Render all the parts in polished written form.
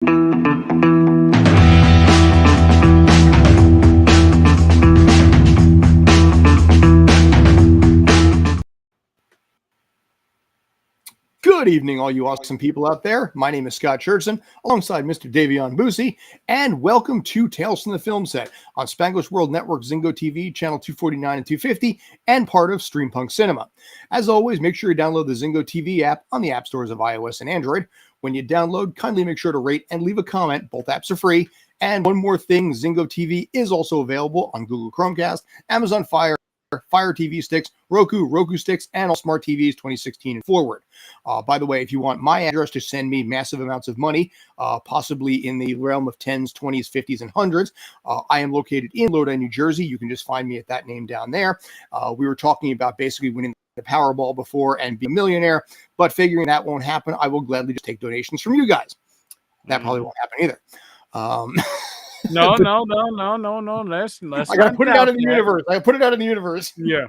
Good evening, all you awesome people out there. My name is Scott Churchson, alongside Mr. Davion Boosie, and welcome to Tales from the Film Set on Spanglish World Network, Zingo TV, channel 249 and 250, and part of Streampunk Cinema. As always, make sure you download the Zingo TV app on the app stores of iOS and Android. When you download, kindly make sure to rate and leave a comment. Both apps are free. And one more thing, Zingo TV is also available on Google Chromecast, Amazon Fire TV sticks, Roku sticks, and all smart TVs 2016 and forward. By the way, if you want my address to send me massive amounts of money, possibly in the realm of 10s, 20s, 50s, and 100s, I am located in Lodi, New Jersey. You can just find me at that name down there. We were talking about basically winning the Powerball before and be a millionaire, but figuring that won't happen, I will gladly just take donations from you guys. That probably won't happen either. No. Let's I gotta put it out in the universe. I put it out in the universe. Yeah.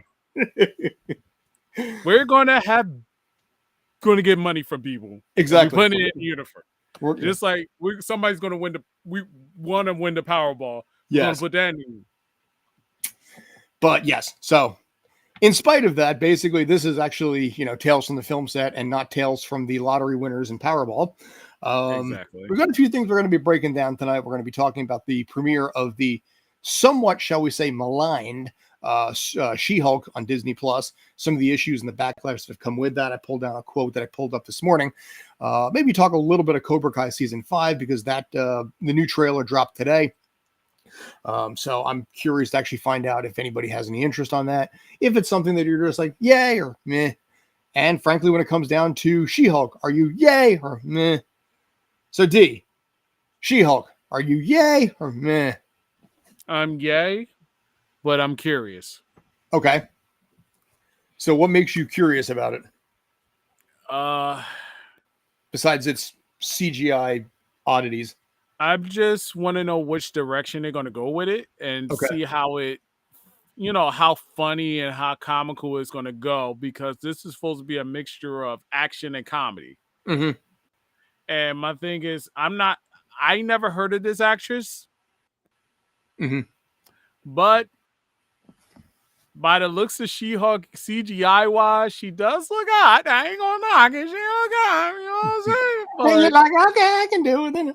We're gonna get money from people. Exactly. We're putting it in the universe. Just like somebody's gonna win we want to win the Powerball. Yes. Put that in. But yes, so in spite of that, basically this is actually, Tales from the Film Set and not Tales from the lottery winners and Powerball. Exactly. We've got a few things we're going to be breaking down tonight. We're going to be talking about the premiere of the somewhat, shall we say, maligned She-Hulk on Disney Plus. Some of the issues and the backlash that have come with that. I pulled down a quote that I pulled up this morning. Maybe talk a little bit of Cobra Kai season 5 because that the new trailer dropped today. So I'm curious to actually find out if anybody has any interest on that. If it's something that you're just like yay or meh. And frankly, when it comes down to She-Hulk, are you yay or meh? So D, She-Hulk, are you yay or meh? I'm yay, but I'm curious. Okay. So what makes you curious about it? Besides its CGI oddities. I just want to know which direction they're going to go with it and see how it, how funny and how comical it's going to go, because this is supposed to be a mixture of action and comedy. Mm-hmm. And my thing is, I never heard of this actress. Mm-hmm. But by the looks of She-Hulk CGI wise, she does look hot. I ain't gonna knock it. She look hot. You know what I'm saying? But, you're like, okay, I can do it. Then,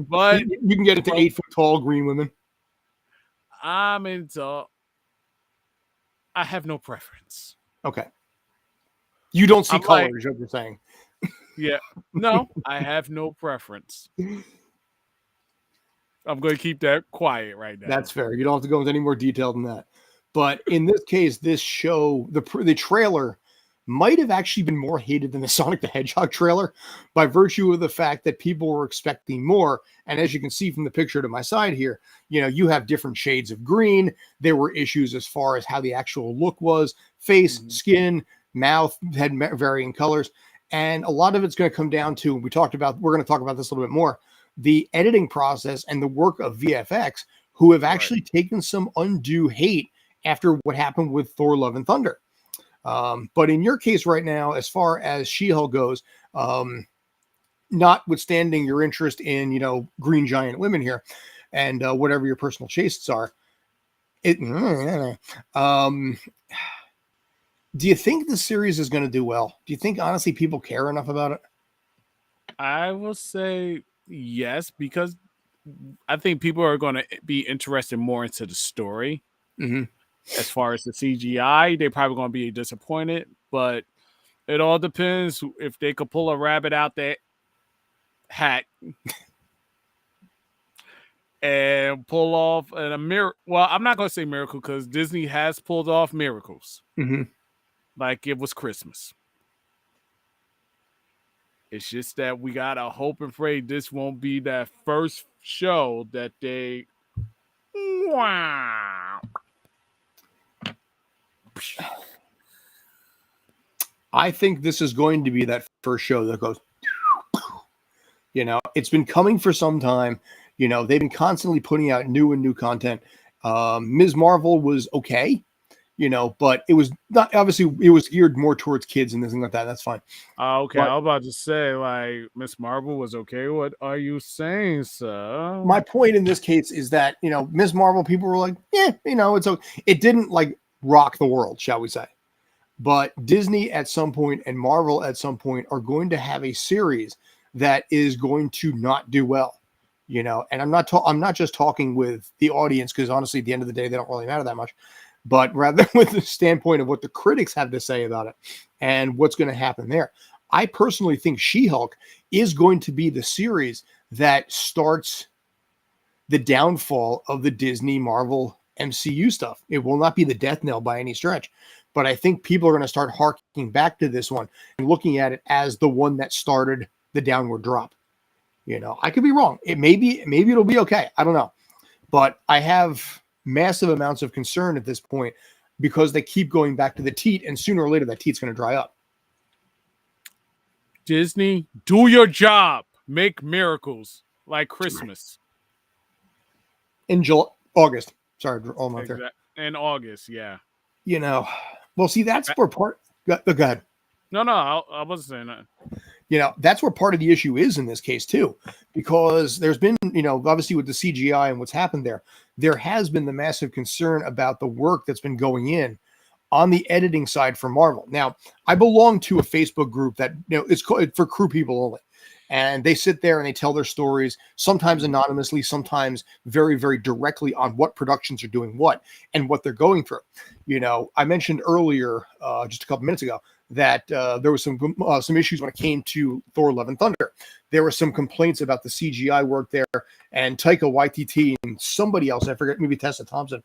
but you can get it to 8 foot tall green women. I have no preference. Okay. You don't see colors, what you're saying. Yeah. No, I have no preference. I'm going to keep that quiet right now. That's fair. You don't have to go into any more detail than that. But in this case, this show, the trailer might have actually been more hated than the Sonic the Hedgehog trailer by virtue of the fact that people were expecting more. And as you can see from the picture to my side here, you have different shades of green. There were issues as far as how the actual look was, face, skin, mouth had varying colors. And a lot of it's going to come down to, we're going to talk about this a little bit more, the editing process and the work of VFX, who have actually taken some undue hate after what happened with Thor: Love and Thunder. But in your case right now, as far as She-Hulk goes, notwithstanding your interest in, green giant women here and whatever your personal tastes are, do you think the series is going to do well? Do you think, honestly, people care enough about it? I will say yes, because I think people are going to be interested more into the story. Mm-hmm. As far as the CGI, they're probably going to be disappointed, but it all depends if they could pull a rabbit out that hat and pull off a miracle. Well, I'm not going to say miracle because Disney has pulled off miracles. Mm-hmm. Like it was Christmas. It's just that we got to hope and pray this won't be that first show that they... Wow. I think this is going to be that first show that goes, it's been coming for some time. They've been constantly putting out new content. Ms. Marvel was okay. but it was not, obviously it was geared more towards kids and things like that. That's fine. Okay, But I was about to say, like, Miss Marvel was okay. What are you saying, sir? my point in this case is that, Ms. Marvel, people were like, yeah, it's okay. It didn't like rock the world, shall we say. But Disney at some point and Marvel at some point are going to have a series that is going to not do well, and I'm not just talking with the audience, because honestly, at the end of the day, they don't really matter that much, but rather with the standpoint of what the critics have to say about it and what's going to happen there. I personally think She-Hulk is going to be the series that starts the downfall of the Disney Marvel MCU stuff. It will not be the death knell by any stretch, but I think people are going to start harking back to this one and looking at it as the one that started the downward drop. I could be wrong. Maybe it'll be okay. I don't know, but I have massive amounts of concern at this point because they keep going back to the teat, and sooner or later that teat's going to dry up. Disney, do your job. Make miracles like Christmas. In August. Sorry, all month there. In August, yeah. Well, see, that's where part. Go ahead. No, I wasn't saying that. That's where part of the issue is in this case too, because there's been, obviously with the CGI and what's happened there has been the massive concern about the work that's been going in on the editing side for Marvel. Now, I belong to a Facebook group that, it's for crew people only. And they sit there and they tell their stories, sometimes anonymously, sometimes very, very directly on what productions are doing what and what they're going through. I mentioned earlier, just a couple minutes ago, that there was some issues when it came to Thor: Love and Thunder. There were some complaints about the CGI work there, and Taika Waititi and somebody else, I forget, maybe Tessa Thompson,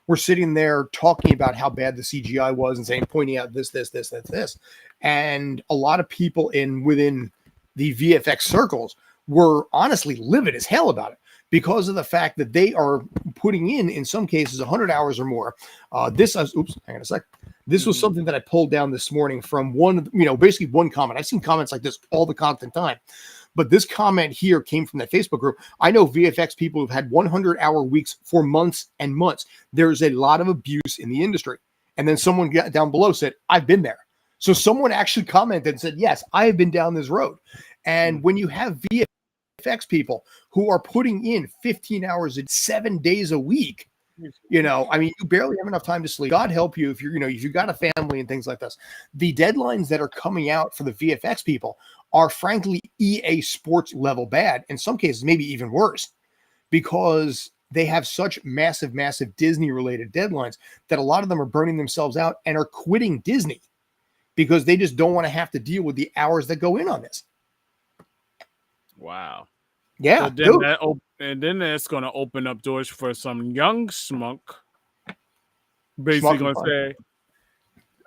were sitting there talking about how bad the CGI was and pointing out this. And a lot of people within the VFX circles were honestly livid as hell about it because of the fact that they are putting in some cases 100 hours or more. Hang on a sec. This was something that I pulled down this morning from basically one comment. I've seen comments like this all the constant time, but this comment here came from that Facebook group. I know VFX people who've had 100-hour weeks for months and months. There's a lot of abuse in the industry. And then someone down below said, I've been there. So someone actually commented and said, yes, I have been down this road. And when you have VFX people who are putting in 15 hours and 7 days a week, you barely have enough time to sleep. God help you if if you've got a family and things like this. The deadlines that are coming out for the VFX people are frankly EA Sports level bad. In some cases, maybe even worse, because they have such massive, massive Disney related deadlines that a lot of them are burning themselves out and are quitting Disney because they just don't want to have to deal with the hours that go in on this. Wow. Yeah. So then that's going to open up doors for some young schmuck. Basically going to say,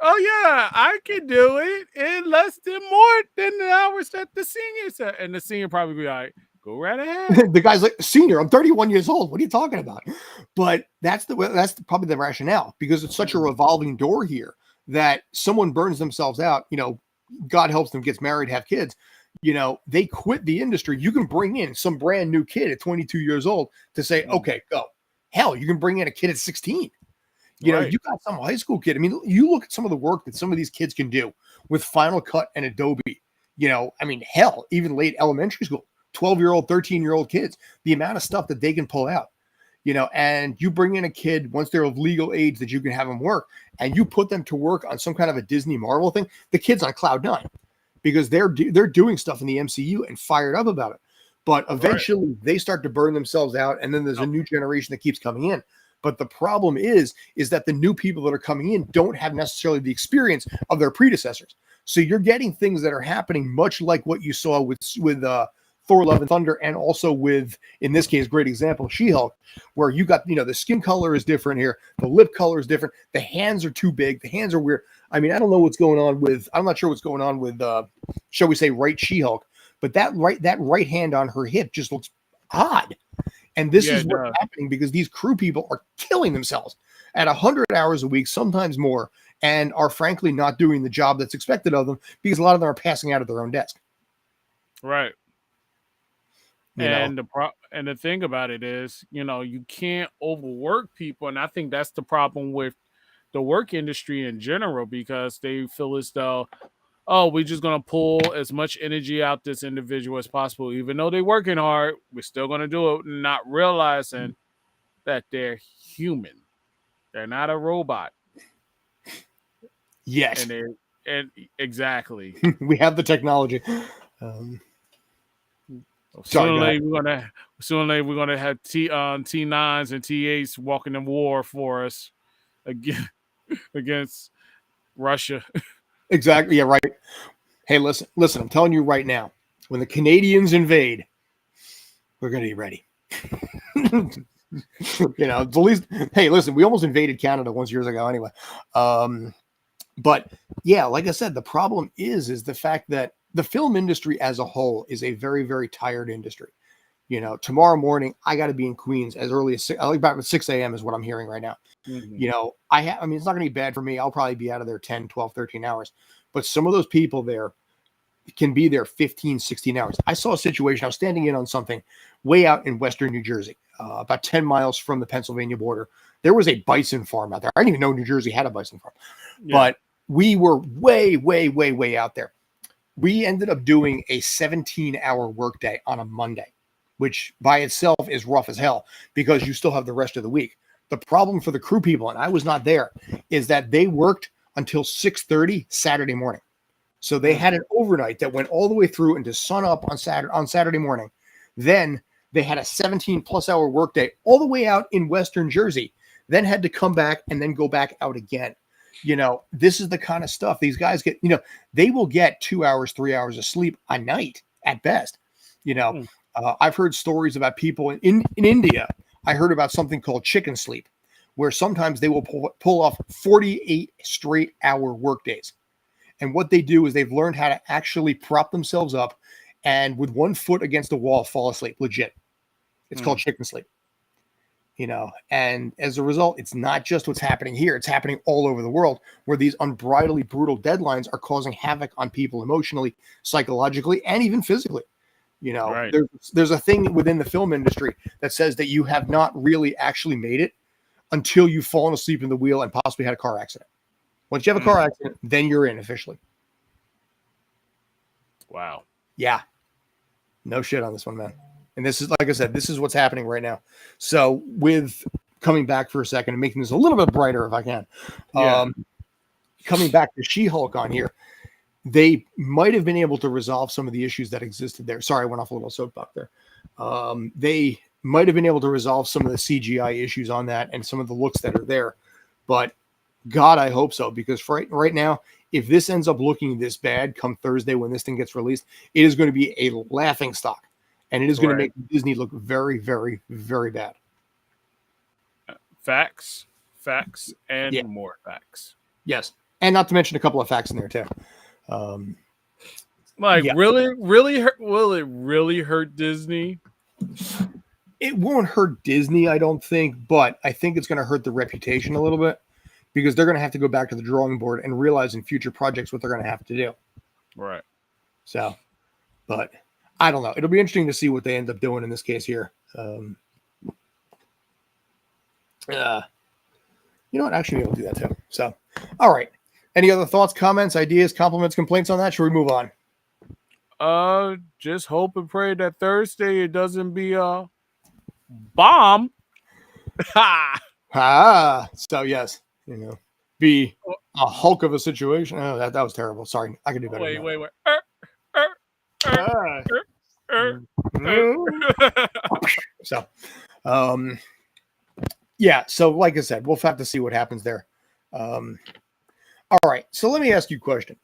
oh, yeah, I can do it in less than more than the hours that the senior said. And the senior probably be like, go right ahead. The guy's like, senior, I'm 31 years old. What are you talking about? But that's probably the rationale, because it's such a revolving door here that someone burns themselves out, God helps them, gets married, have kids, they quit the industry. You can bring in some brand new kid at 22 years old to say, okay, go. Hell, you can bring in a kid at 16. You got some high school kid. I mean, you look at some of the work that some of these kids can do with Final Cut and Adobe, hell, even late elementary school, 12-year-old, 13-year-old kids, the amount of stuff that they can pull out, and you bring in a kid once they're of legal age that you can have them work, and you put them to work on some kind of a Disney Marvel thing, the kid's on cloud nine because they're doing stuff in the MCU and fired up about it. But eventually they start to burn themselves out, and then there's a new generation that keeps coming in. But the problem is that the new people that are coming in don't have necessarily the experience of their predecessors. So you're getting things that are happening much like what you saw with Thor: Love and Thunder, and also with, in this case, great example, She-Hulk, where you got, the skin color is different here, the lip color is different, the hands are too big, the hands are weird. I mean, I don't know what's going on with, I'm not sure what's going on with, shall we say, right She-Hulk, but that right hand on her hip just looks odd. And this is what's happening because these crew people are killing themselves at 100 hours a week, sometimes more, and are frankly not doing the job that's expected of them because a lot of them are passing out at their own desk. Right. And the thing about it is, you can't overwork people. And I think that's the problem with the work industry in general, because they feel as though, oh, we're just going to pull as much energy out this individual as possible. Even though they're working hard, we're still going to do it, not realizing that they're human. They're not a robot. Yes. And exactly. We have the technology. Sooner we're gonna have T9s and T8s walking in war for us against Russia. Exactly. Yeah, right. Hey, listen, I'm telling you right now, when the Canadians invade, we're going to be ready. At least, hey, listen, we almost invaded Canada once years ago anyway. But yeah, like I said, the problem is the fact that the film industry as a whole is a very, very tired industry. Tomorrow morning, I got to be in Queens as early as about 6 a.m. is what I'm hearing right now. Mm-hmm. It's not going to be bad for me. I'll probably be out of there 10, 12, 13 hours. But some of those people there can be there 15, 16 hours. I saw a situation. I was standing in on something way out in Western New Jersey, about 10 miles from the Pennsylvania border. There was a bison farm out there. I didn't even know New Jersey had a bison farm. Yeah. But we were way, way, way, way out there. We ended up doing a 17-hour workday on a Monday, which by itself is rough as hell because you still have the rest of the week. The problem for the crew people, and I was not there, is that they worked until 6:30 Saturday morning. So they had an overnight that went all the way through into sun up on Saturday morning. Then they had a 17+ hour workday all the way out in Western Jersey, then had to come back and then go back out again. This is the kind of stuff these guys get. They will get 2 hours, 3 hours of sleep a night at best. I've heard stories about people in India. I heard about something called chicken sleep, where sometimes they will pull off 48 straight hour workdays. And what they do is they've learned how to actually prop themselves up and with one foot against the wall, fall asleep. Legit. It's called chicken sleep. And as a result, it's not just what's happening here. It's happening all over the world where these unbridledly brutal deadlines are causing havoc on people emotionally, psychologically, and even physically. Right. There's a thing within the film industry that says that you have not really actually made it until you've fallen asleep in the wheel and possibly had a car accident. Once you have a car accident, then you're in officially. Wow. Yeah. No shit on this one, man. And this is, like I said, this is what's happening right now. So with coming back for a second and making this a little bit brighter if I can, coming back to She-Hulk on here, they might have been able to resolve some of the issues that existed there. Sorry, I went off a little soapbox there. They might have been able to resolve some of the CGI issues on that and some of the looks that are there. But God, I hope so, because right now, if this ends up looking this bad come Thursday when this thing gets released, it is going to be a laughing stock. And it is going to make Disney look very, very, very bad. Facts, and more facts. Yes. And not to mention a couple of facts in there, too. Really, will it really hurt Disney? It won't hurt Disney, I don't think, but I think it's going to hurt the reputation a little bit because they're going to have to go back to the drawing board and realize in future projects what they're going to have to do. Right. So, but I don't know. It'll be interesting to see what they end up doing in this case here. You know what? Actually, we'll do that too. So, all right. Any other thoughts, comments, ideas, compliments, complaints on that? Should we move on? Just hope and pray that Thursday it doesn't be a bomb. So yes, be a Hulk of a situation. Oh, that was terrible. Sorry, I can do better. Wait. So, yeah. So, like I said, we'll have to see what happens there. All right. So, let me ask you a question.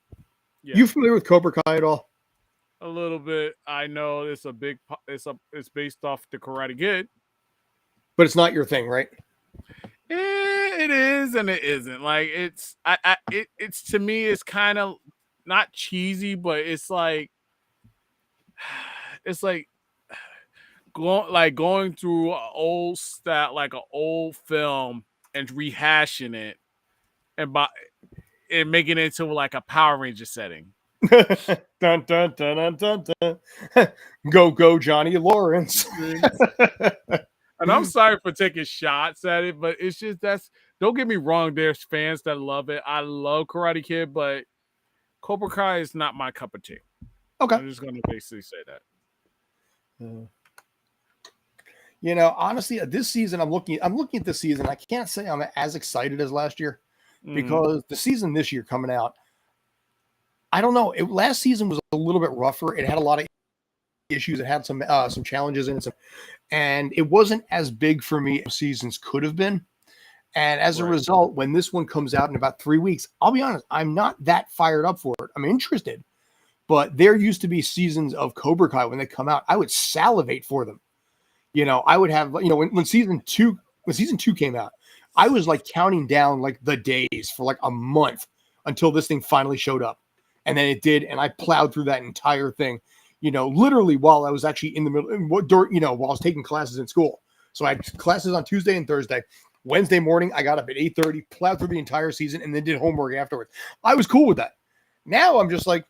Yeah. You familiar with Cobra Kai at all? A little bit. I know it's it's based off the Karate Kid, but it's not your thing, right? It is and it isn't. Like it's to me it's kind of not cheesy, but it's like going through an old stat, like an old film and rehashing it and making it into like a Power Ranger setting. Dun, dun, dun, dun, dun, dun. Go Johnny Lawrence. And I'm sorry for taking shots at it, but it's just don't get me wrong, there's fans that love it. I love Karate Kid, but Cobra Kai is not my cup of tea. Okay. I'm just gonna basically say that. You know, honestly, this season I'm looking at this season. I can't say I'm as excited as last year because the season this year coming out, I don't know. Last season was a little bit rougher. It had a lot of issues. It had some challenges in it, and it wasn't as big for me as seasons could have been. And as a result, when this one comes out in about 3 weeks, I'll be honest, I'm not that fired up for it. I'm interested, but there used to be seasons of Cobra Kai when they come out, I would salivate for them. You know, I would have, you know, when season two came out, I was like counting down like the days for like a month until this thing finally showed up. And then it did. And I plowed through that entire thing, you know, literally while I was actually in the middle, you know, while I was taking classes in school. So I had classes on Tuesday and Thursday. Wednesday morning, I got up at 8:30, plowed through the entire season, and then did homework afterwards. I was cool with that. Now I'm just like,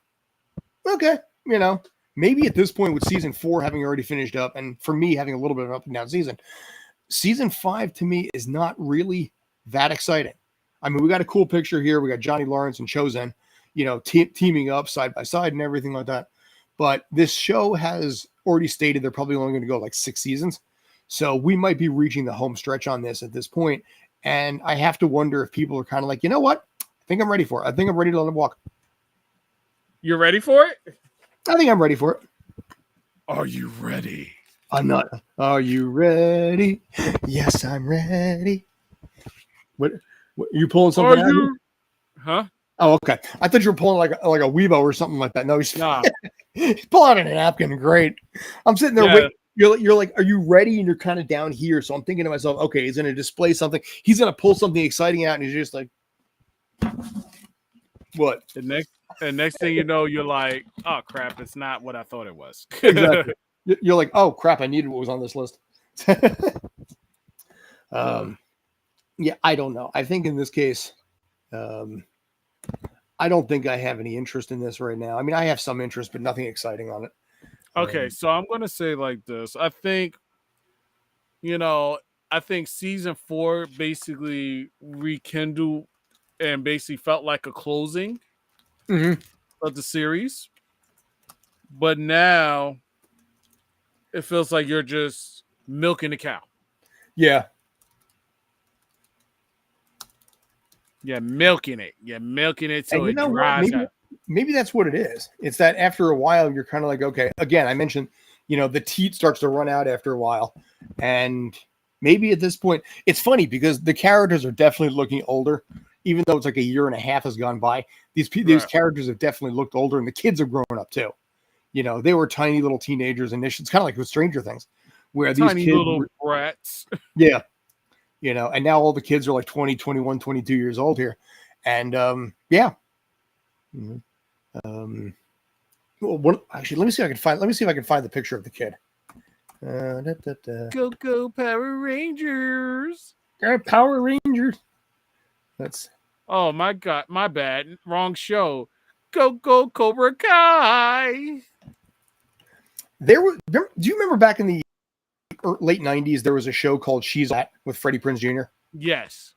okay, you know, maybe at this point with season 4 having already finished up, and for me having a little bit of an up and down season 5 to me is not really that exciting. I mean, we got a cool picture here. We got Johnny Lawrence and Chozen, you know, teaming up side by side and everything like that. But this show has already stated they're probably only going to go like 6 seasons. So we might be reaching the home stretch on this at this point. And I have to wonder if people are kind of like, you know what? I think I'm ready for it. I think I'm ready to let him walk. You're ready for it? I think I'm ready for it. Are you ready? I'm not. Are you ready? Yes, I'm ready. What are you pulling something out? Huh? Oh, okay. I thought you were pulling like a Weibo or something like that. No, he's pulling out a napkin. Great. I'm sitting there waiting. You're like, are you ready? And you're kind of down here. So I'm thinking to myself, okay, he's going to display something. He's going to pull something exciting out. And he's just like, what? The next thing you know, you're like, oh, crap. It's not what I thought it was. Exactly. You're like, oh, crap. I needed what was on this list. Yeah, I don't know. I think in this case, I don't think I have any interest in this right now. I mean, I have some interest, but nothing exciting on it. Okay, so I'm going to say like this. I think, you know, season 4 basically rekindled and basically felt like a closing of the series. But now it feels like you're just milking the cow. Yeah. Yeah, milking it. Yeah, milking it till it dries out. Maybe that's what it is. It's that after a while, you're kind of like, okay, again, I mentioned, you know, the teat starts to run out after a while. And maybe at this point, it's funny because the characters are definitely looking older, even though it's like a year and a half has gone by. These characters have definitely looked older, and the kids have grown up too. You know, they were tiny little teenagers initially. It's kind of like with Stranger Things, where these tiny little brats. Yeah. You know, and now all the kids are like 20, 21, 22 years old here. And yeah. Actually, let me see if I can find the picture of the kid. Go Power Rangers. Power Rangers. That's Oh my god, my bad. Wrong show. Go Cobra Kai. Do you remember back in the late 90s there was a show called She's That with Freddie Prinze Jr.? Yes.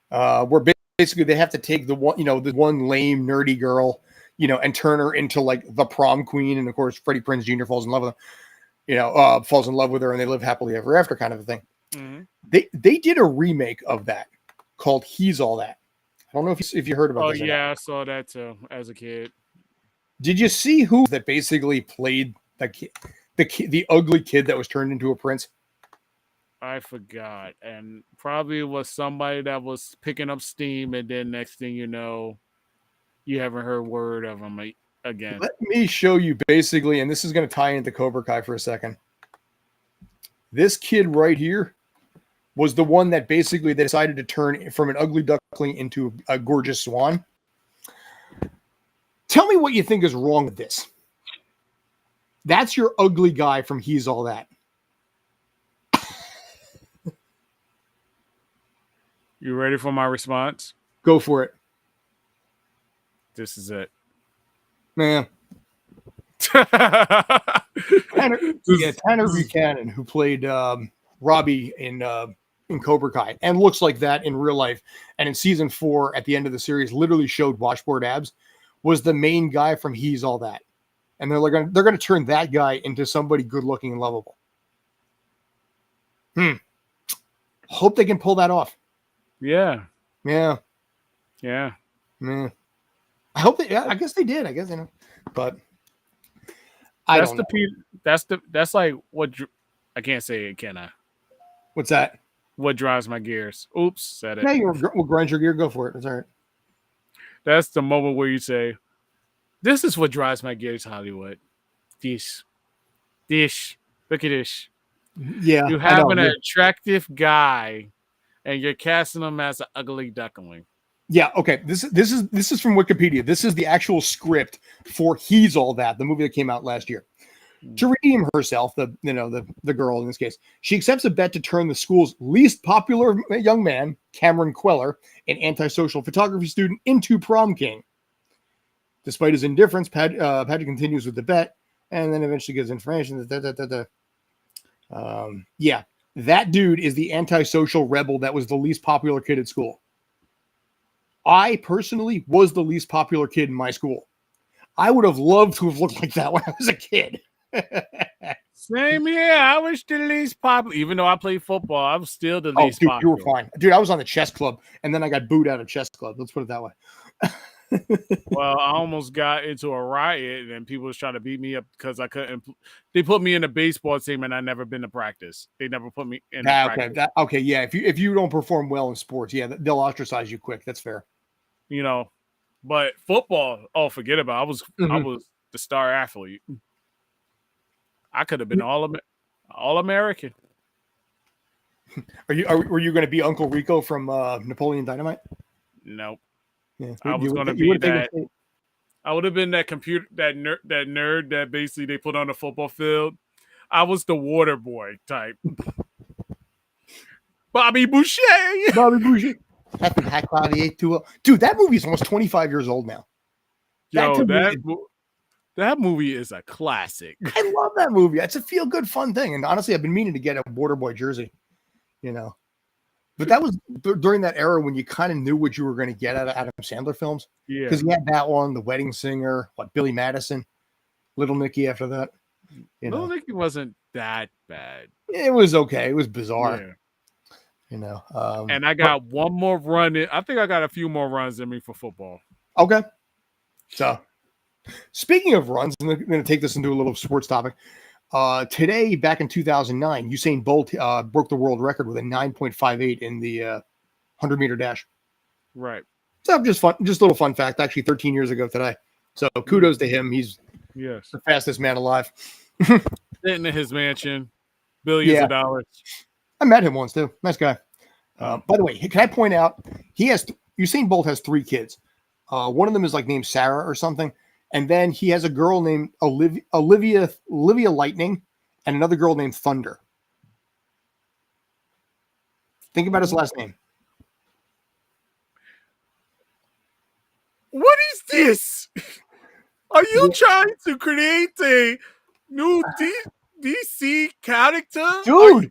Where basically they have to take the one lame nerdy girl, you know, and turn her into like the prom queen, and of course Freddie Prinze Jr. falls in love with her. You know, falls in love with her, and they live happily ever after, kind of a thing. Mm-hmm. They did a remake of that called He's All That. I don't know if you heard about this. Oh yeah, I saw that too as a kid. Did you see who that basically played the ugly kid that was turned into a prince? I forgot, and probably was somebody that was picking up steam, and then next thing you know, you haven't heard word of him again. Let me show you basically, and this is going to tie into Cobra Kai for a second. This kid right here was the one that basically they decided to turn from an ugly duckling into a gorgeous swan. Tell me what you think is wrong with this. That's your ugly guy from He's All That. You ready for my response? Go for it. This is it. Man. Tanner Buchanan, who played Robbie in Cobra Kai, and looks like that in real life. And in season 4, at the end of the series, literally showed washboard abs, was the main guy from He's All That. And they're going to turn that guy into somebody good looking and lovable. Hope they can pull that off. Yeah. Yeah. Yeah. Yeah. I hope they. I guess they did. I guess but I don't know. That's like what I can't say it, can I? What's that? What drives my gears? Oops, said it. Yeah, we'll grind your gear. Go for it. It's all right. That's the moment where you say, "This is what drives my gears, Hollywood." This. Look at this. Yeah, you have an attractive guy, and you're casting him as an ugly duckling. Yeah. Okay. This is from Wikipedia. This is the actual script for He's All That, the movie that came out last year. To redeem herself, the girl in this case, she accepts a bet to turn the school's least popular young man, Cameron Queller, an antisocial photography student, into prom king. Despite his indifference, Patrick continues with the bet, and then eventually gives information. Yeah, that dude is the antisocial rebel that was the least popular kid at school. I personally was the least popular kid in my school. I would have loved to have looked like that when I was a kid. Same here. I was the least popular. Even though I played football, I was still the least popular. You were fine. Dude, I was on the chess club, and then I got booed out of chess club. Let's put it that way. Well, I almost got into a riot, and people was trying to beat me up because I couldn't. They put me in a baseball team, and I never been to practice. They never put me in practice. Okay, yeah. If you don't perform well in sports, yeah, they'll ostracize you quick. That's fair. But football, forget about it. I was the star athlete. I could have been all American. Were you going to be Uncle Rico from Napoleon Dynamite? Nope. Yeah. I was going to be that. I would have been that nerd that basically they put on the football field. I was the water boy type. Bobby Boucher. Happy Hack Body 820. Dude, that movie is almost 25 years old now. That movie is a classic. I love that movie. It's a feel-good, fun thing. And honestly, I've been meaning to get a Waterboy jersey, But that was during that era when you kind of knew what you were going to get out of Adam Sandler films. Yeah. Because he had that one, The Wedding Singer, Billy Madison, Little Nicky after that. Little Nicky wasn't that bad. It was okay. It was bizarre. Yeah. And I got one more run. I think I got a few more runs in me for football. Okay. So, speaking of runs, I'm going to take this into a little sports topic. Today, back in 2009, Usain Bolt broke the world record with a 9.58 in the 100-meter dash. Right. So just a little fun fact. Actually, 13 years ago today. So kudos to him. He's the fastest man alive. Sitting in his mansion, billions of dollars. I met him once too. Nice guy. By the way, can I point out Usain Bolt has 3 kids. One of them is named Sarah or something. And then he has a girl named Olivia Lightning and another girl named Thunder. Think about his last name. What is this? Are you trying to create a new DC character? Dude!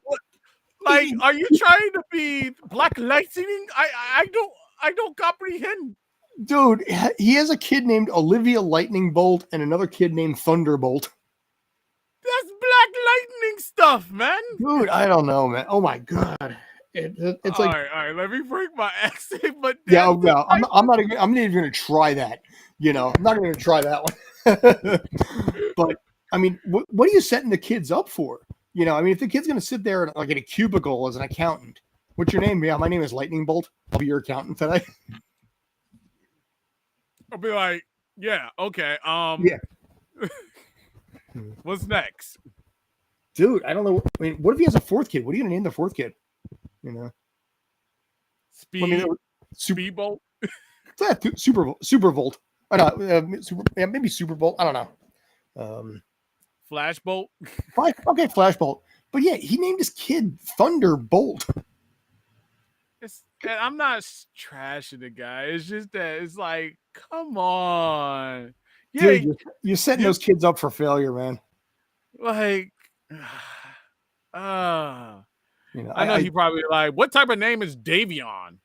Are you trying to be Black Lightning? I don't comprehend. Dude, he has a kid named Olivia Lightning Bolt and another kid named Thunderbolt. That's Black Lightning stuff, man. Dude, I don't know, man. Oh my god, it's all right. Let me break my accent, but I'm not even going to try that. I'm not going to try that one. But I mean, what are you setting the kids up for? If the kid's going to sit there in a cubicle as an accountant, what's your name? Yeah, my name is Lightning Bolt. I'll be your accountant today. I'll be like, yeah, okay. What's next? Dude, I don't know. I mean, what if he has a 4th kid? What are you going to name the 4th kid? Speed Bolt? Super Volt. I don't know. Maybe Super Bolt. I don't know. Flash Bolt? Okay, Flash Bolt. But yeah, he named his kid Thunderbolt. And I'm not trashing the guy. It's just that it's like, come on. Yeah, dude, you're setting those kids up for failure, man. You know, I know he probably like, what type of name is Davion?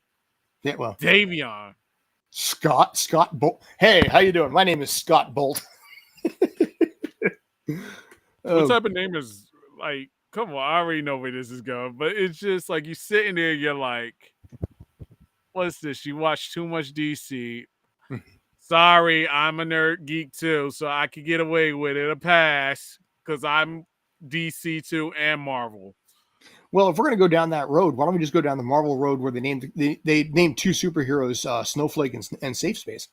Yeah, well, Davion. Scott Bolt. Hey, how you doing? My name is Scott Bolt. What type of name is like? Come on, I already know where this is going, but it's just like you sitting there, you're like, "What's this? You watch too much DC." Sorry, I'm a nerd geek too, so I could get away with it. A pass because I'm DC too and Marvel. Well, if we're gonna go down that road, why don't we just go down the Marvel road where they named two superheroes, Snowflake and Safe Space.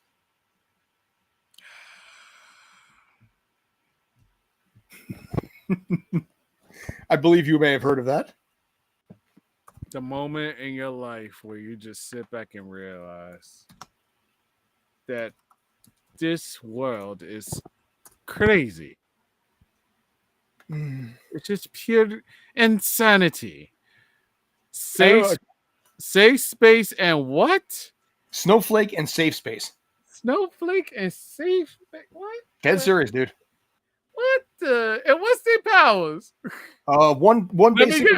I believe you may have heard of that. The moment in your life where you just sit back and realize that this world is crazy. It's just pure insanity. Safe space and what? Snowflake and Safe Space. Snowflake and Safe. What? Dead serious, dude. What the? And what's their powers? One basic.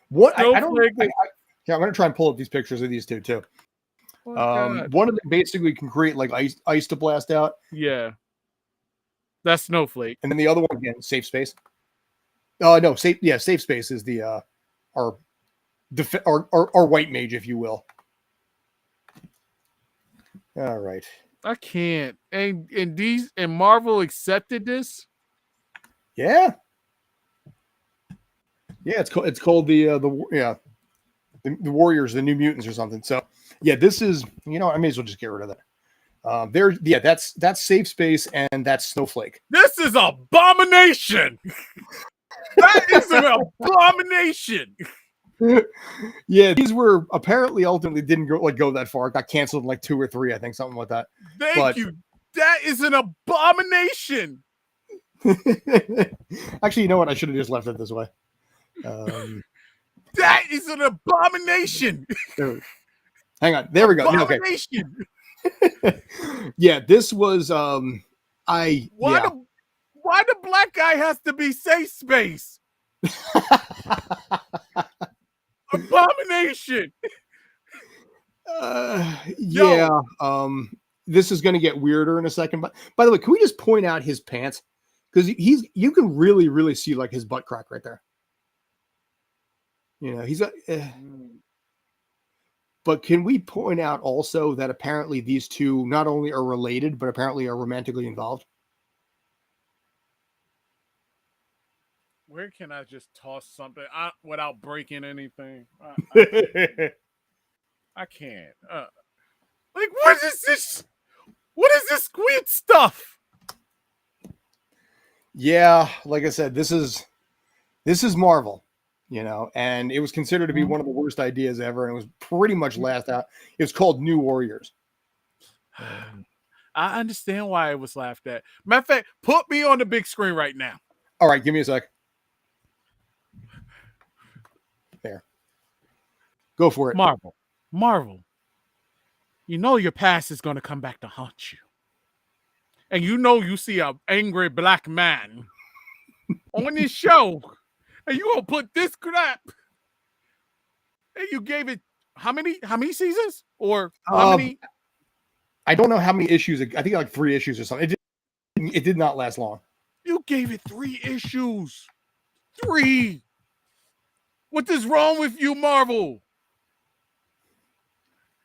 What I don't. Yeah, I'm gonna try and pull up these pictures of these two too. One of them basically can create like ice to blast out. Yeah, that's Snowflake. And then the other one again, Safe Space. No, Safe Space is the our white mage, if you will. All right. I can't. And Marvel accepted this. Yeah. Yeah, it's called the Warriors, the New Mutants or something. So yeah, this is, I may as well just get rid of that. That's Safe Space and that's Snowflake. This is abomination. That is an abomination. Yeah, these were apparently ultimately didn't go that far. It got canceled in like 2 or 3, I think, something like that. Thank you. That is an abomination. Actually, you know what? I should have just left it this way. That is an abomination. Hang on. There we go. Abomination. Okay. Yeah, this was why the black guy has to be Safe Space? Abomination. Yeah. This is going to get weirder in a second. But by the way, can we just point out his pants? Because you can really, really see like his butt crack right there. He's got. But can we point out also that apparently these two not only are related, but apparently are romantically involved? Where can I just toss something without breaking anything? I can't. Like, what is this? What is this squid stuff? Yeah, like I said, this is Marvel, and it was considered to be one of the worst ideas ever, and it was pretty much laughed out. It's called New Warriors. I understand why it was laughed at. Matter of fact, put me on the big screen right now. All right, give me a sec. There. Go for it. Marvel. You know your past is going to come back to haunt you. And you see an angry black man on this show. And you going to put this crap. And you gave it how many seasons? Or how many? I don't know how many issues. I think like 3 issues or something. It did not last long. You gave it 3 issues. 3. What is wrong with you, Marvel?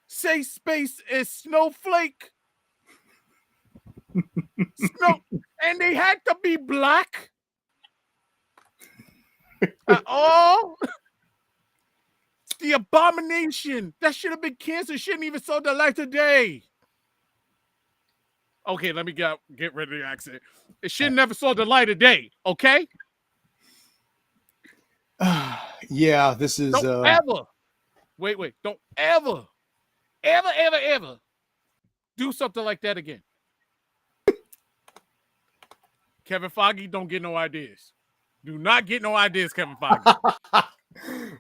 Safe Space is Snowflake. And they had to be black at all. The abomination that should have been canceled shouldn't even saw the light of day. Okay, let me get rid of the accent. It should never saw the light of day. Okay. Yeah, this is. Don't ever. Wait. Don't ever do something like that again. Kevin Feige, don't get no ideas. Do not get no ideas, Kevin Feige.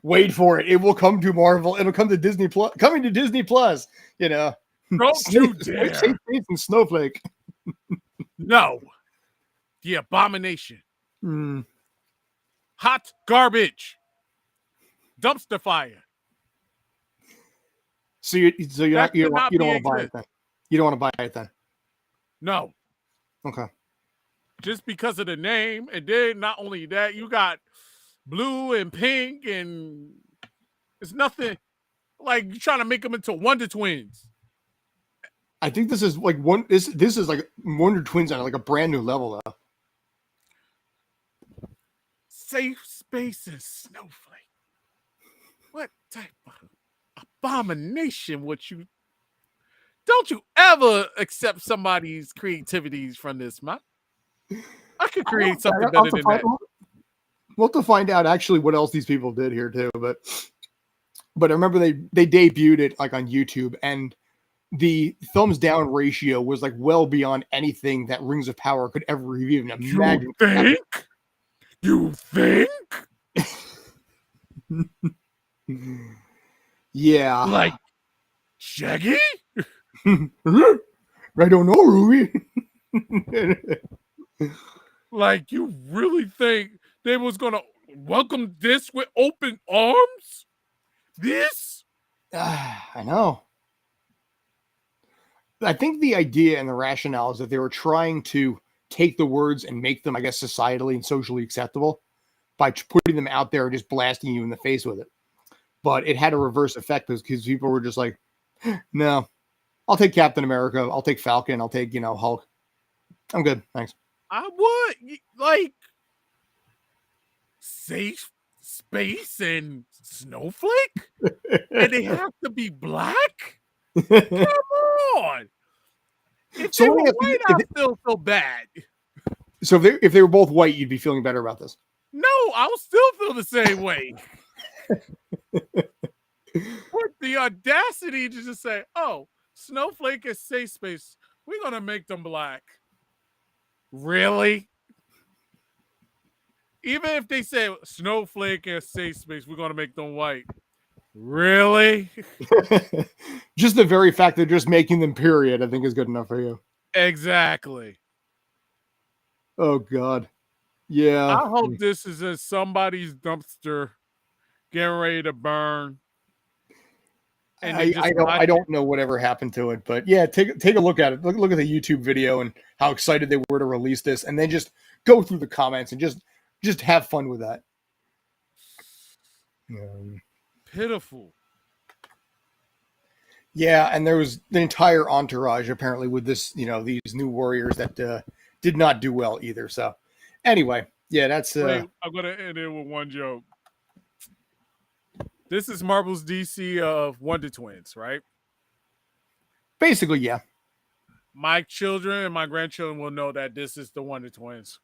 Wait for it. It will come to Marvel. It'll come to Disney Plus. Coming to Disney Plus. Don't you dare. Safe Space and Snowflake. No. The abomination. Hot garbage. dumpster fire. So you don't want to buy it then. You don't want to buy it then. No. Okay. Just because of the name, and then not only that, you got blue and pink, and it's nothing like you're trying to make them into Wonder Twins. I think this is like this is like Wonder Twins on like a brand new level though. Safe space and snowflake. What type of abomination would you? Don't you ever accept somebody's creativities from this, man? I could create something better than that. We'll have to find out actually what else these people did here too, but I remember they debuted it like on YouTube, and the thumbs down ratio was like well beyond anything that Rings of Power could ever even imagine. You think? Yeah. Like Shaggy? I don't know, Ruby. Like, you really think they was gonna welcome this with open arms? This? I know. I think the idea and the rationale is that they were trying to take the words and make them, I guess, societally and socially acceptable by putting them out there and just blasting you in the face with it. But it had a reverse effect because people were just like, no, I'll take Captain America. I'll take Falcon. I'll take, Hulk. I'm good. Thanks. I would like safe space and snowflake, and they have to be black. Come on. If they were white, I still feel bad. So if they were both white, you'd be feeling better about this. No, I'll still feel the same way. With the audacity to just say, "Oh, snowflake is safe space. We're gonna make them black." Really? Even if they say snowflake is safe space, we're gonna make them white. Really? Just the very fact that just making them period, I think, is good enough for you. Exactly. Oh God. Yeah. I hope this is in somebody's dumpster getting ready to burn. And I don't know whatever happened to it, but yeah, take a look at it. Look at the YouTube video and how excited they were to release this, and then just go through the comments and just have fun with that. Pitiful. Yeah, and there was the entire entourage apparently with this, these new warriors that did not do well either. So anyway, yeah, that's. Wait, I'm gonna end it with one joke. This is Marvel's DC of Wonder Twins, right? Basically, yeah. My children and my grandchildren will know that this is the Wonder Twins.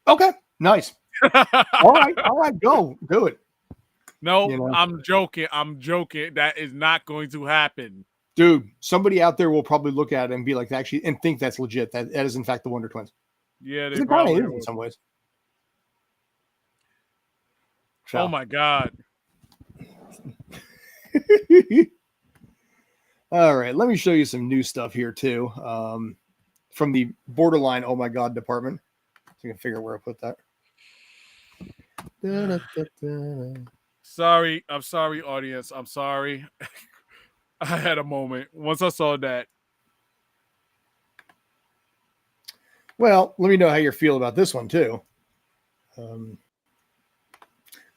Okay, nice. All right, go do it. No, I'm joking. That is not going to happen. Dude, somebody out there will probably look at it and be like, actually, and think that's legit. That is, in fact, the Wonder Twins. Yeah, they probably is in some ways. So. Oh, my God. All right, let me show you some new stuff here, too, from the borderline oh, my God department. So you can figure out where I put that. Sorry. I'm sorry, audience. I'm sorry. I had a moment once I saw that. Well, let me know how you feel about this one, too. The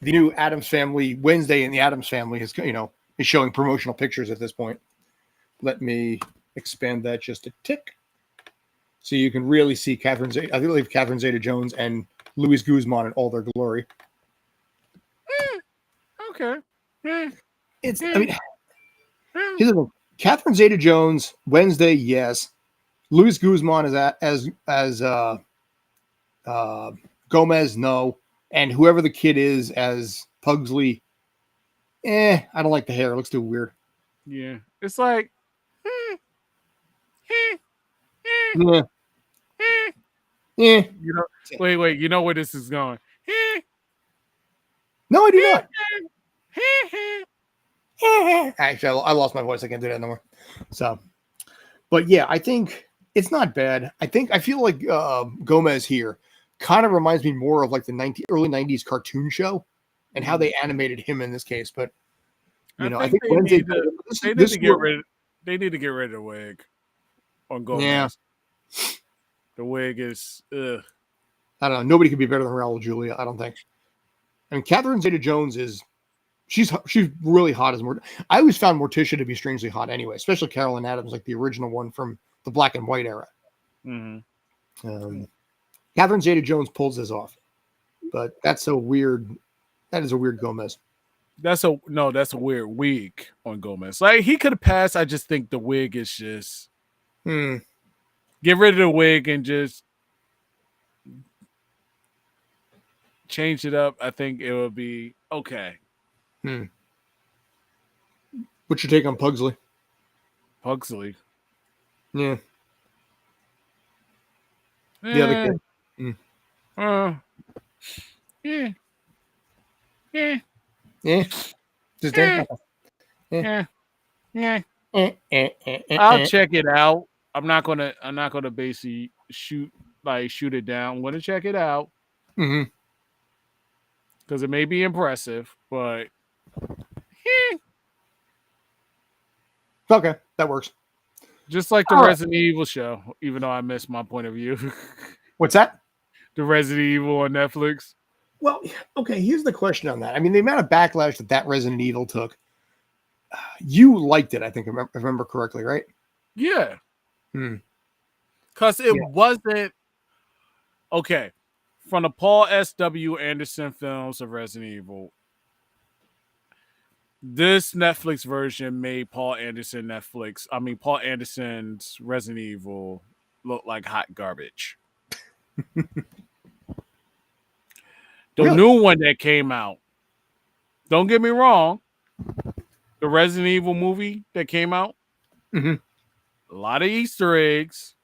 new Addams Family, Wednesday in the Addams Family is showing promotional pictures at this point. Let me expand that just a tick. So you can really see Catherine Zeta-Jones and Luis Guzman in all their glory. Okay. It's, Catherine Zeta-Jones, Wednesday, yes. Luis Guzman is as Gomez, no. And whoever the kid is as Pugsley, I don't like the hair. It looks too weird. Yeah. It's like, yeah. Wait. You know where this is going. No, I do not. Actually, I lost my voice. I can't do that no more. So, but yeah, I think it's not bad. I feel like Gomez here kind of reminds me more of like the early 90s cartoon show and how they animated him in this case. But I think they need to get rid of the wig on Gomez. Yeah. The wig is ugh. I don't know. Nobody could be better than Raul Julia, I don't think. I mean, Catherine Zeta-Jones she's really hot as I always found Morticia to be strangely hot anyway, especially Carolyn Adams, like the original one from the black and white era. Mm-hmm. Catherine Zeta-Jones pulls this off, but that's so weird. That is a weird Gomez. That's a weird wig on Gomez. Like, he could have passed. I just think the wig is just get rid of the wig and just change it up. I think it would be okay. What's your take on Pugsley? Yeah. The other kid. Yeah. Just I'll check it out. I'm not gonna basically shoot it down. I'm gonna check it out. Because it may be impressive, but okay, that works. Just like the Resident Evil show, even though I missed my point of view. What's that? The Resident Evil on Netflix. Well, okay, here's the question on that. I mean, the amount of backlash that Resident Evil took, you liked it, I think, if I remember correctly, right? Yeah. Because it wasn't... Okay, from the Paul S.W. Anderson films of Resident Evil, this Netflix version made Paul Anderson's Resident Evil look like hot garbage. The new one that came out, don't get me wrong, the Resident Evil movie that came out, a lot of Easter eggs,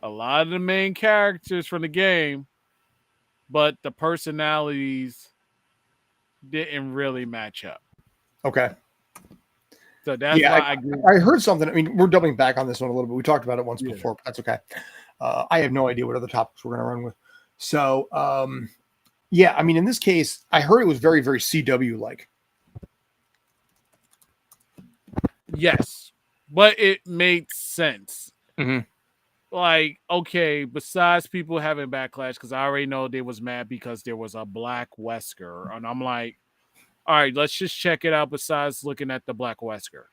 a lot of the main characters from the game, but the personalities didn't really match up. Okay. So that's why I heard something. I mean, we're doubling back on this one a little bit. We talked about it once before, but that's okay. I have no idea what other topics we're going to run with. So, I mean, in this case, I heard it was very, very CW-like. Yes, but it made sense. Like, okay, besides people having backlash, because I already know they was mad because there was a black Wesker, and I'm like, all right, let's just check it out besides looking at the black Wesker.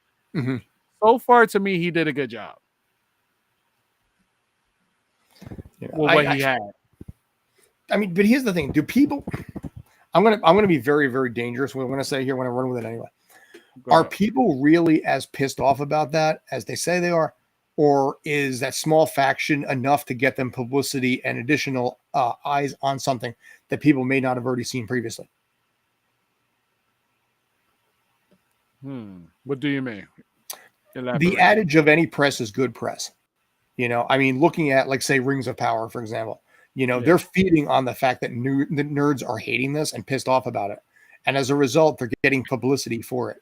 So far, to me, he did a good job. With what he had. I mean, but here's the thing. Do people... I'm gonna be very, very dangerous. What I'm going to say here when I run with it anyway. Are people really as pissed off about that as they say they are? Or is that small faction enough to get them publicity and additional eyes on something that people may not have already seen previously? What do you mean? Elaborate. The adage of any press is good press. I mean, looking at, like, say, Rings of Power, for example, they're feeding on the fact that the nerds are hating this and pissed off about it. And as a result, they're getting publicity for it.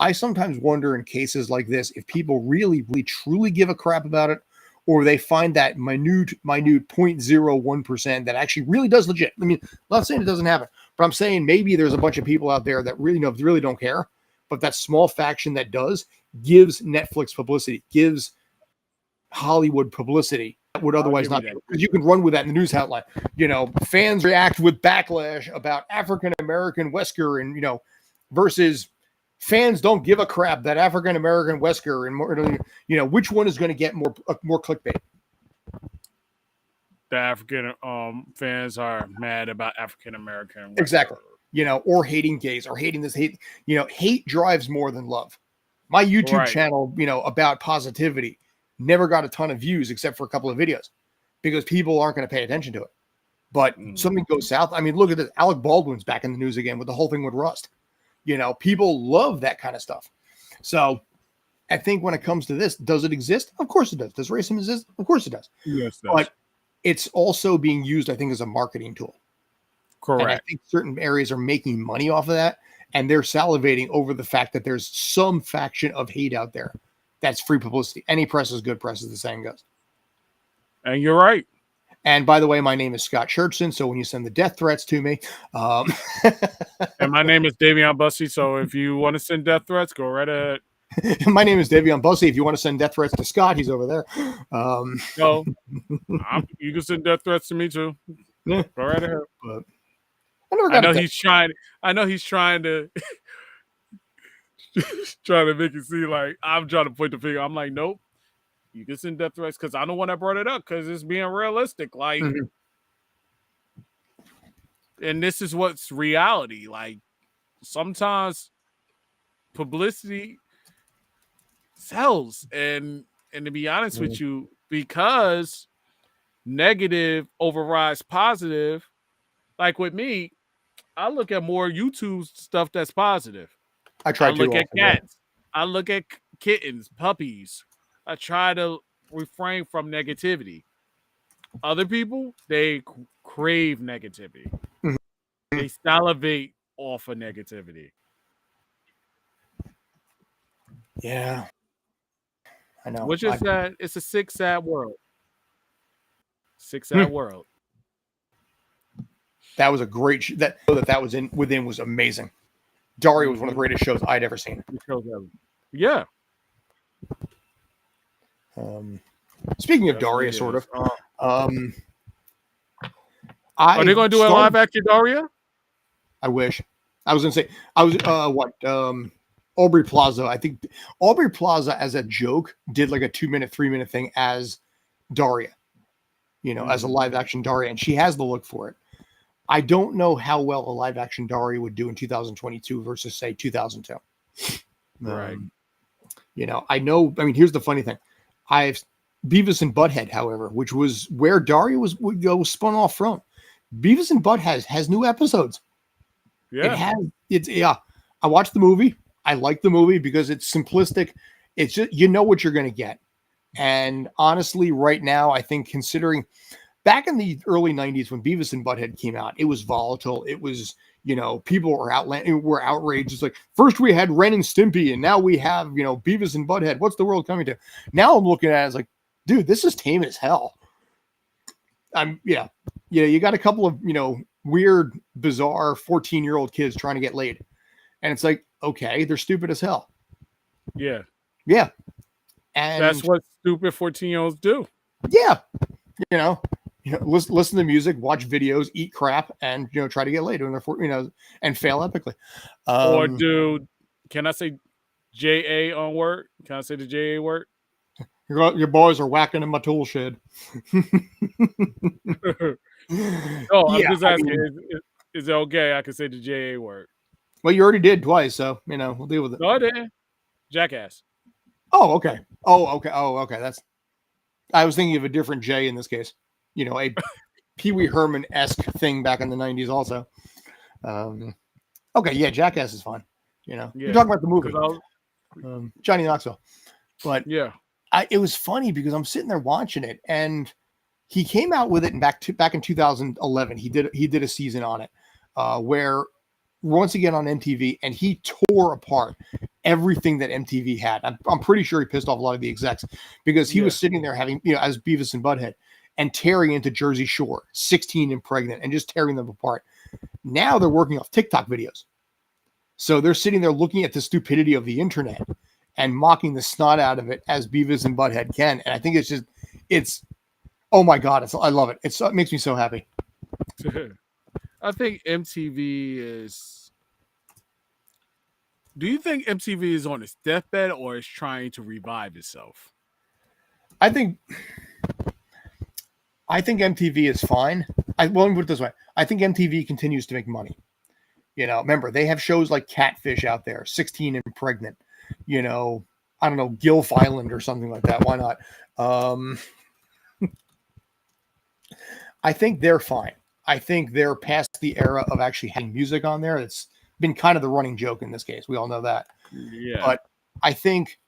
I sometimes wonder in cases like this, if people really, really, truly give a crap about it, or they find that minute 0.01% that actually really does legit. I mean, I'm not saying it doesn't happen, but I'm saying maybe there's a bunch of people out there that really don't care, but that small faction that does gives Netflix publicity, gives Hollywood publicity that would otherwise not. Because you can run with that in the news outline. Fans react with backlash about African American Wesker, and versus fans don't give a crap that African American Wesker, and more. Which one is going to get more clickbait? The African fans are mad about African American. Exactly. Or hating gays, or hating this hate. Hate drives more than love. My YouTube channel, about positivity, never got a ton of views except for a couple of videos because people aren't going to pay attention to it. But something goes south. I mean, look at this. Alec Baldwin's back in the news again with the whole thing with Rust. People love that kind of stuff. So I think when it comes to this, does it exist? Of course it does. Does racism exist? Of course it does. Yes, it does. But it's also being used, I think, as a marketing tool. Correct. And I think certain areas are making money off of that, and they're salivating over the fact that there's some faction of hate out there that's free publicity. Any press is good press, as the saying goes. And you're right. And by the way, my name is Scott Churchson. So when you send the death threats to me, and my name is Davion Bussey. So if you want to send death threats, go right ahead. My name is Davion Bussey. If you want to send death threats to Scott, he's over there. No, you can send death threats to me too. Yeah. Go right ahead. But I know he's trying to trying to make it seem like I'm trying to point the finger. I'm like, nope. You can send death threats because I don't want to brought it up because it's being realistic. Like, and this is what's reality. Like, sometimes publicity sells, and to be honest with you, because negative overrides positive. Like with me, I look at more YouTube stuff that's positive. I look at cats. I look at kittens, puppies. I try to refrain from negativity. Other people, they crave negativity. They salivate off of negativity. Yeah. I know. Which is that it's a sick, sad world. Sick, sad world. That was a great that was within was amazing. Daria was one of the greatest shows I'd ever seen. Yeah. Speaking of Daria, sort of. Are they going to do a live action Daria? I wish. I was going to say, Aubrey Plaza. I think Aubrey Plaza as a joke did like a 2-minute, 3-minute thing as Daria, as a live action Daria, and she has the look for it. I don't know how well a live action Daria would do in 2022 versus say 2002. Right. Here's the funny thing. I've Beavis and Butthead, however, which was where Daria was spun off from. Beavis and Butthead has new episodes. Yeah. I watched the movie. I like the movie because it's simplistic. It's just, what you're going to get. And honestly, right now, I think considering back in the early 90s when Beavis and Butthead came out, it was volatile. It was, people were outraged. It's like, first we had Ren and Stimpy, and now we have, Beavis and Butthead. What's the world coming to? Now I'm looking at it as like, dude, this is tame as hell. You got a couple of, weird, bizarre 14-year-old kids trying to get laid. And it's like, okay, they're stupid as hell. Yeah. Yeah. And that's what stupid 14-year-olds do. Yeah. Listen to music, watch videos, eat crap, and try to get laid when they're and fail epically. Or do can I say JA on work? Can I say the JA word? Your boys are whacking in my tool shed. I'm just asking. Is it okay? I can say the JA word. Well, you already did twice, so we'll deal with it. No, I didn't. Jackass. Oh, okay. That's. I was thinking of a different J in this case. A Pee Wee Herman-esque thing back in the 90s also. Okay, yeah, Jackass is fun. You're talking about the movie. Johnny Knoxville. But yeah, it was funny because I'm sitting there watching it, and he came out with it back in 2011. He did a season on it where once again on MTV, and he tore apart everything that MTV had. I'm pretty sure he pissed off a lot of the execs because he was sitting there having, as Beavis and Butthead and tearing into Jersey Shore, 16 and pregnant, and just tearing them apart. Now they're working off TikTok videos. So they're sitting there looking at the stupidity of the internet and mocking the snot out of it as Beavis and Butthead can. And I think it's oh my God, I love it. It makes me so happy. I think MTV is. Do you think MTV is on its deathbed or is trying to revive itself? I think MTV is fine. Let me put it this way. I think MTV continues to make money. Remember, they have shows like Catfish out there, 16 and pregnant. I don't know, Gilf Island or something like that. Why not? I think they're fine. I think they're past the era of actually having music on there. It's been kind of the running joke in this case. We all know that. Yeah. But I think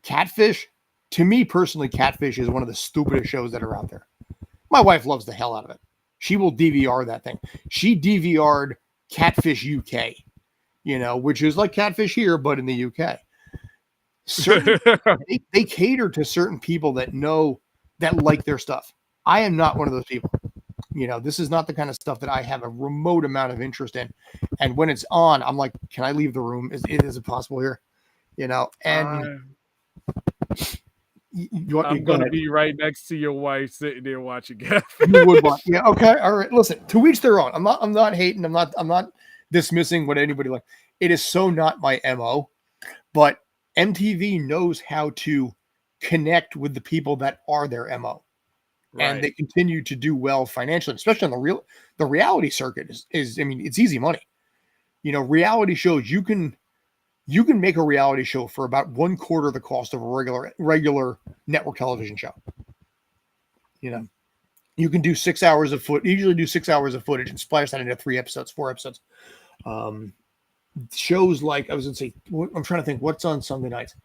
Catfish, to me personally, Catfish is one of the stupidest shows that are out there. My wife loves the hell out of it. She will DVR that thing. She DVR'd Catfish UK, which is like Catfish here, but in the UK. They cater to certain people that like their stuff. I am not one of those people. This is not the kind of stuff that I have a remote amount of interest in. And when it's on, I'm like, can I leave the room? Is it possible here? And I'm going to be right next to your wife sitting there watching Catfish. You would watch. Yeah. Okay. All right. Listen, to each their own. I'm not hating. I'm not dismissing what anybody like. It is so not my MO, but MTV knows how to connect with the people that are their MO. Right. And they continue to do well financially, especially on the reality circuit is I mean, it's easy money. Reality shows you can make a reality show for about 1/4 the cost of a regular network television show. You can do 6 hours of usually do 6 hours of footage and splice that into 3 episodes, 4 episodes. Shows like, I was going to say, I'm trying to think what's on Sunday nights.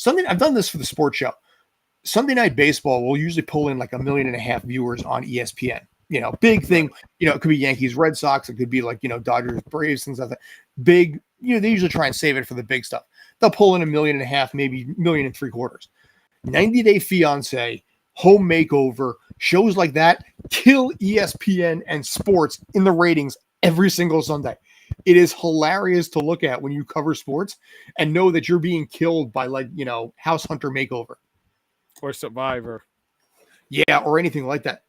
I've done this for the sports show. Sunday Night Baseball will usually pull in like 1.5 million viewers on ESPN. Big thing. It could be Yankees, Red Sox. It could be like, Dodgers, Braves, things like that. Big, they usually try and save it for the big stuff. They'll pull in 1.5 million, maybe 1.75 million. 90 Day Fiance, Home Makeover, shows like that kill ESPN and sports in the ratings every single Sunday. It is hilarious to look at when you cover sports and know that you're being killed by House Hunter Makeover. Or Survivor. Yeah, or anything like that.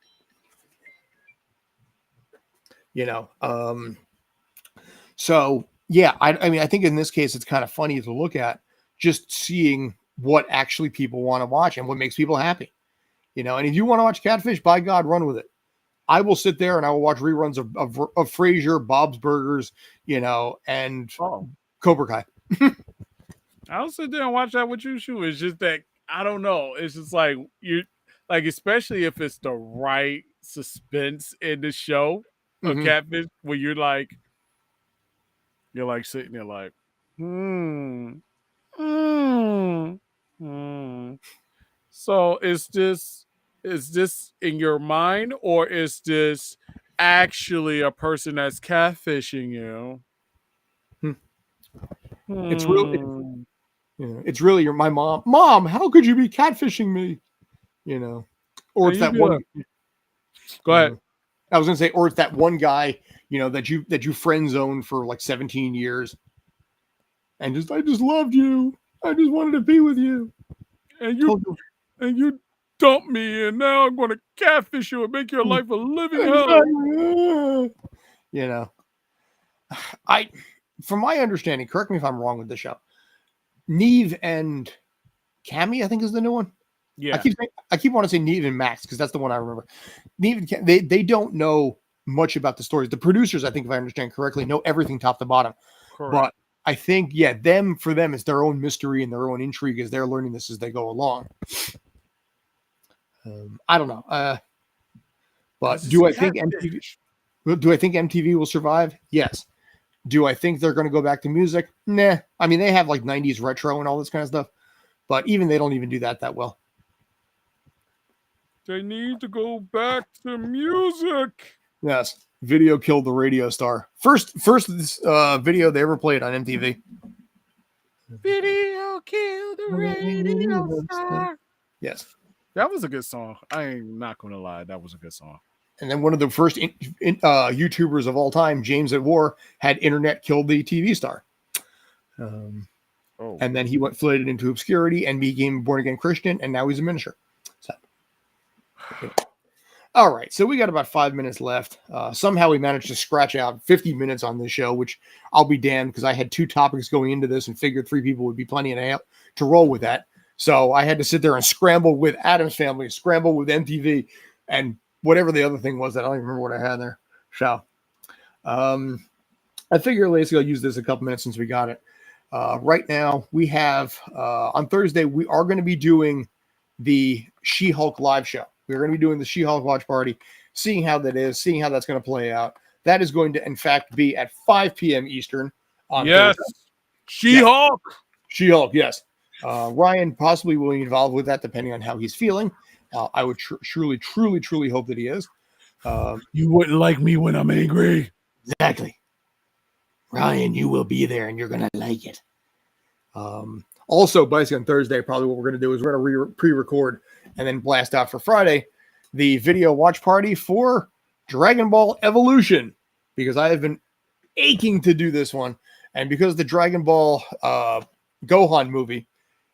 So yeah, I mean, I think in this case, it's kind of funny to look at just seeing what actually people want to watch and what makes people happy, and if you want to watch Catfish, by God, run with it. I will sit there and I will watch reruns of Frasier, Bob's Burgers, and Cobra Kai. I'll sit there and watch that with you, too. It's just that, I don't know. It's just like, especially if it's the right suspense in the show of Catfish, where you're like sitting there like, So is this in your mind, or is this actually a person that's catfishing you? It's really my mom. Mom, how could you be catfishing me? Or it's that one. Go ahead. I was gonna say, or it's that one guy, that you friend zoned for like 17 years, and I just loved you. I just wanted to be with you, and you dumped me, and now I'm going to catfish you and make your life a living hell. From my understanding, correct me if I'm wrong with the show, Neve and Cammy, I think is the new one. Yeah, I keep wanting to say Neve and Max because that's the one I remember. Neve and they don't know much about the stories. The producers, I think, if I understand correctly, know everything top to bottom. Correct. But I think, for them, it's their own mystery and their own intrigue as they're learning this as they go along. I don't know. But do I think MTV will survive? Yes. Do I think they're going to go back to music? Nah. I mean, they have like 90s retro and all this kind of stuff, but they don't even do that well. They need to go back to music. Yes. Video killed the radio star. First video they ever played on MTV. Video killed the radio star. Yes. That was a good song. I ain't not going to lie. That was a good song. And then one of the first YouTubers of all time, James at War, had internet killed the TV star. And then he floated into obscurity and became a born-again Christian, and now he's a minister. So, all right, so we got about 5 minutes left. Somehow we managed to scratch out 50 minutes on this show, which I'll be damned because I had 2 topics going into this and figured 3 people would be plenty to roll with that. So I had to sit there and scramble with Addams Family, scramble with MTV, and whatever the other thing was that I don't even remember what I had there. So I figure Lacey, I'll use this a couple minutes since we got it. Right now we have on Thursday, we are going to be doing the She-Hulk live show. We're going to be doing the She-Hulk watch party, seeing how that is, seeing how that's going to play out. That is going to, in fact, be at 5 p.m. Eastern on Thursday. She-Hulk. Yeah. She-Hulk, yes. Ryan possibly will be involved with that depending on how he's feeling. I would truly hope that he is. You wouldn't like me when I'm angry. Exactly. Ryan, you will be there and you're going to like it. Also, basically on Thursday, probably what we're going to do is we're going to pre-record and then blast out for Friday the video watch party for Dragon Ball Evolution, because I have been aching to do this one. And because the Dragon Ball Gohan movie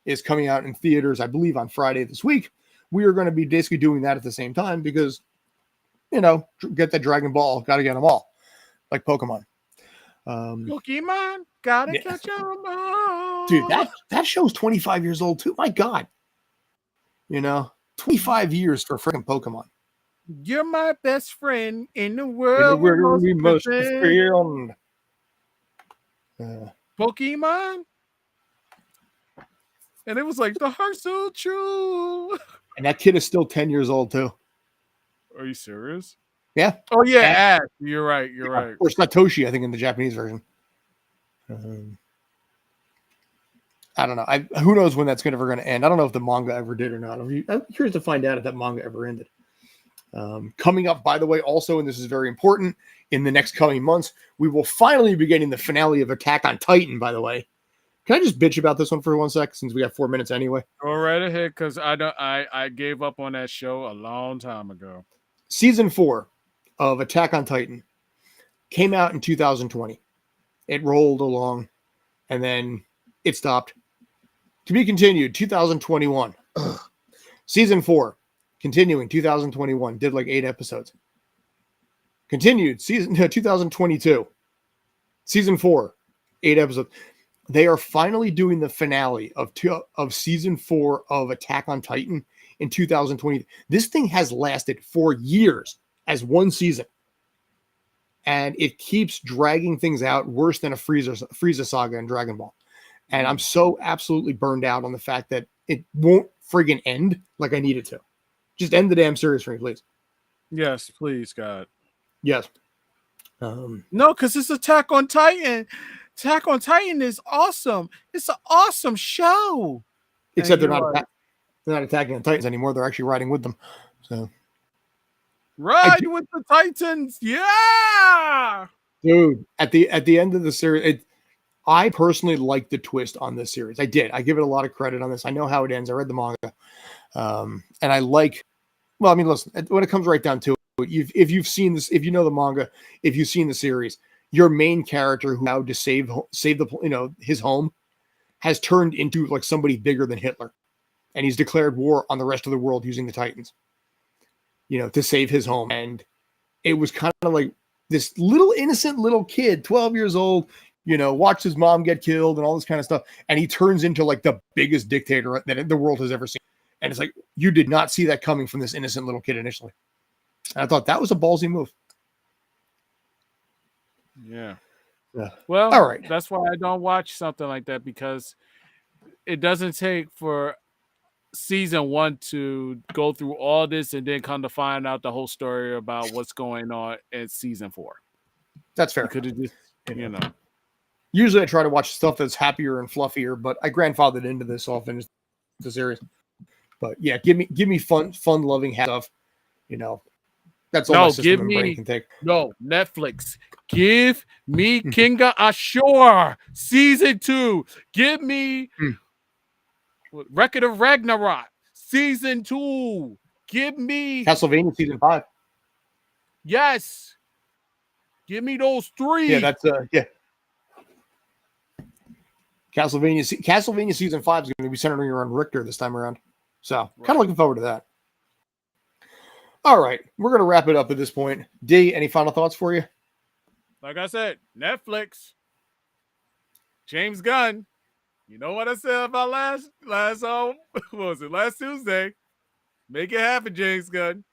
is coming out in theaters, I believe on Friday this week, we are going to be basically doing that at the same time because, you know, get the Dragon Ball, got to get them all, like Pokemon. Pokemon, gotta catch them all. Dude, that show's 25 years old too. My God. You know, 25 years for freaking Pokemon. You're my best friend in the world. We must friend. Pokemon. And it was like, the heart's so true. And that kid is still 10 years old too. Are you serious? Yeah. Oh, yeah. Ash. You're right. You're right. Or Satoshi, I think, in the Japanese version. I don't know. Who knows when that's ever going to end? I don't know if the manga ever did or not. I'm curious to find out if that manga ever ended. Coming up, by the way, also, and this is very important, in the next coming months, we will finally be getting the finale of Attack on Titan, by the way. Can I just bitch about this one for 1 sec, since we got 4 minutes anyway? Go right ahead, because I gave up on that show a long time ago. Season 4 of Attack on Titan came out in 2020. It rolled along, and then it stopped. To be continued, 2021. Season 4, continuing, 2021. Did like 8 episodes. Continued, 2022. Season 4, 8 episodes. They are finally doing the finale of season 4 of Attack on Titan in 2020. This thing has lasted for years as one season. And it keeps dragging things out worse than a Frieza saga in Dragon Ball. And I'm so absolutely burned out on the fact that it won't friggin' end like I need it to. Just end the damn series for me, please. Yes, please, God. Yes. No, because it's Attack on Titan. Attack on Titan is awesome. It's an awesome show. Except they're not attacking the Titans anymore. They're actually riding with them. So ride with the Titans. Yeah. Dude, at the end of the series, I personally like the twist on this series. I did. I give it a lot of credit on this. I know how it ends. I read the manga. And I like, well, I mean, listen, when it comes right down to it, if you've seen this, if you know the manga, if you've seen the series, your main character who now to save the, his home has turned into like somebody bigger than Hitler. And he's declared war on the rest of the world using the Titans, to save his home. And it was kind of like this little innocent little kid, 12 years old, watched his mom get killed and all this kind of stuff. And he turns into like the biggest dictator that the world has ever seen. And it's like, you did not see that coming from this innocent little kid initially. And I thought that was a ballsy move. Yeah. Yeah. Well, all right. That's why I don't watch something like that, because it doesn't take for season 1 to go through all this and then come to find out the whole story about what's going on in season 4. That's fair. Could have just, Usually I try to watch stuff that's happier and fluffier, but I grandfathered into this so I'll finish the series. But yeah, give me fun loving stuff. That's all my system and brain can take. No, Netflix. Give me King of Ashore season 2. Give me Record of Ragnarok season 2. Give me Castlevania season 5. Yes. Give me those 3. Yeah, that's yeah. Castlevania season 5 is going to be centering around Richter this time around. So kind of looking forward to that. All right, we're going to wrap it up at this point. D, any final thoughts for you? Like I said, Netflix, James Gunn. You know what I said about last what was it? Last Tuesday. Make it happen, James Gunn.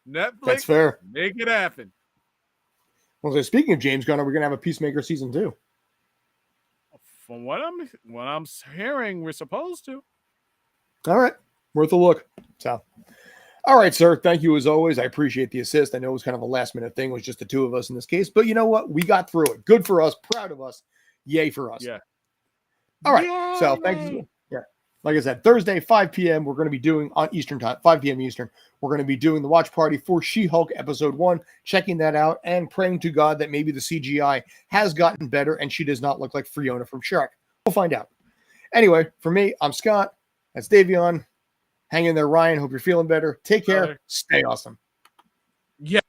Netflix. That's fair. Make it happen. Well, so speaking of James Gunn, are we going to have a Peacemaker season 2? From what I'm hearing, we're supposed to. All right, worth a look. So, all right, sir. Thank you as always. I appreciate the assist. I know it was kind of a last minute thing. It was just the two of us in this case, but you know what? We got through it. Good for us. Proud of us. Yay for us. Yeah. All right. Yay! So thanks. Yeah. Like I said, Thursday, 5 p.m. We're going to be doing on Eastern time, 5 p.m. Eastern. We're going to be doing the watch party for She-Hulk episode 1, checking that out and praying to God that maybe the CGI has gotten better and she does not look like Fiona from Shrek. We'll find out. Anyway, for me, I'm Scott. That's Davion. Hang in there, Ryan. Hope you're feeling better. Take care. Stay awesome. Yeah.